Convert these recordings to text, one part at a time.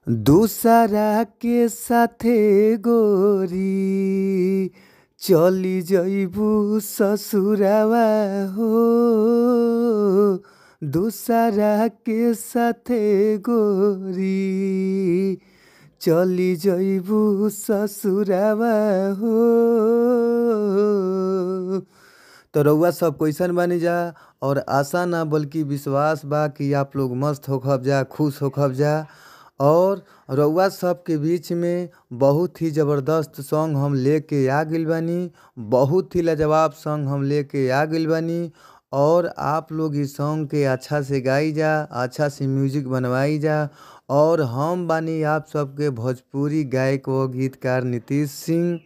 दूसरा के साथे गोरी चली जइबू ससुरावा हो। दूसरा के साथे गोरी चली जइबू ससुरावा हो। तो रउआ सब कैसन बानी जा और आशा ना बल्कि विश्वास बा कि आप लोग मस्त होखब जा, खुश होखब जा। और रउआ सब के बीच में बहुत ही ज़बरदस्त सॉन्ग हम लेके आ गइल बानी। बहुत ही लाजवाब सॉन्ग हम लेके आ गइल बानी और आप लोग इस सॉन्ग के अच्छा से गाई जा, अच्छा से म्यूजिक बनवाई जा। और हम बानी आप सबके भोजपुरी गायक व गीतकार नीतीश सिंह।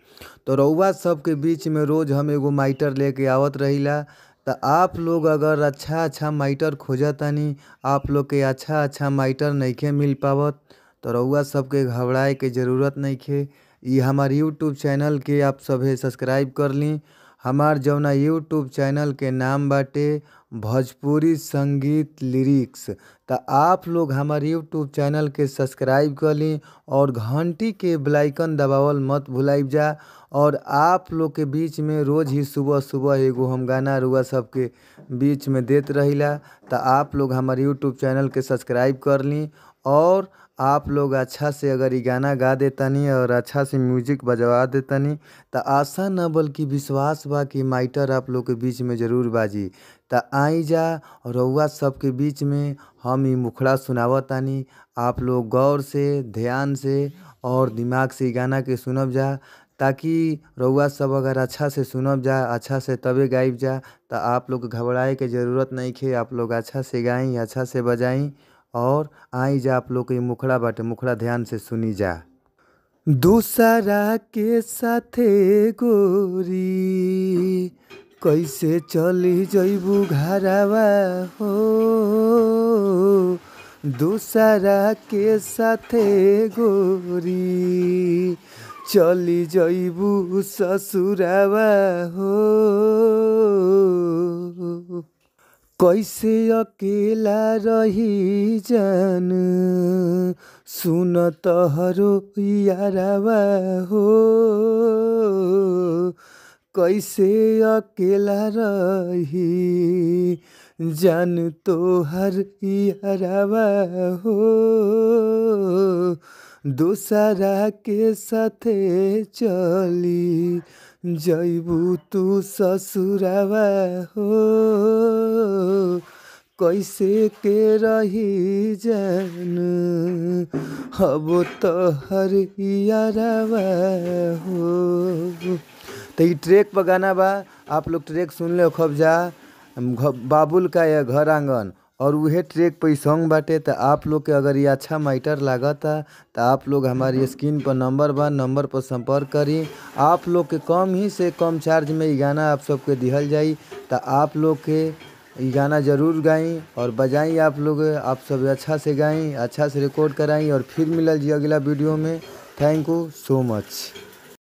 तो रउआ सबके बीच में रोज़ हम एगो माइटर लेके आवत रहिला। तो आप लोग अगर अच्छा माइटर खोजतानी, आप लोग के अच्छा माइटर नइखे मिल पावत, तो रउआ सबके घबराए के ज़रूरत नइखे। ई हमार यूट्यूब चैनल के आप सभे सब्सक्राइब कर ली। हमार जौना यूट्यूब चैनल के नाम बाटे भोजपुरी संगीत लिरिक्स। तो आप लोग हमार यूट्यूब चैनल के सब्सक्राइब कर ली और घंटी के बेल आइकन दबावल मत भुलाइब जा। और आप लोग के बीच में रोज़ ही सुबह एगो हम गाना रुआ सबके बीच में देत रहिला। तो आप लोग हमारे यूट्यूब चैनल के सब्सक्राइब कर ली। और आप लोग अच्छा से अगर ये गाना गा देतानी और अच्छा से म्यूजिक बजवा देतानी, तो आशा न बल्कि विश्वास बा कि माइटर आप लोग के बीच में ज़रूर बाजी। तो आई जा रउआ सबके बीच में हम ये मुखड़ा सुनावतानी। आप लोग गौर से, ध्यान से और दिमाग से गाना के सुनब जा, ताकि रउआ सब अगर अच्छा से सुनब जा, अच्छा से तबे गाइब जा। तो आप लोग घबराए के ज़रूरत नहीं खे। आप लोग अच्छा से गाई, अच्छा से बजाई और आई जा। आप लोग के मुखड़ा बाटे, मुखड़ा ध्यान से सुनी जा। दूसरा के साथे गोरी कैसे चली जइबू घरवा हो। दूसरा के साथे गोरी चली जइबू ससुरावा हो। कैसे अकेला रही जान सुन तोहरो यारवा हो। कैसे अकेला रही जान तोहर यारवा हो। दूसरा के साथे चली जइबू तू ससुरावा हो। कैसे के रही जान अब तोहर यारवा हो। तो ये ट्रैक पर गाना बा, आप लोग ट्रैक सुन ले खब जा। बाबुल का या घर आंगन और वह ट्रैक पे सॉन्ग बाटे। तो आप लोग के अगर ये अच्छा माइटर लागता तो आप लोग हमारी स्क्रीन पर नंबर बा, नंबर पर संपर्क करी। आप लोग के कम ही से कम चार्ज में ये गाना आप सबके दिहल जाई। तो आप लोग के ये गाना ज़रूर गाई और बजाई। आप लोग आप सब अच्छा से गाई, अच्छा से रिकॉर्ड कराई और फिर मिलल जी अगला वीडियो में। Thank you so much.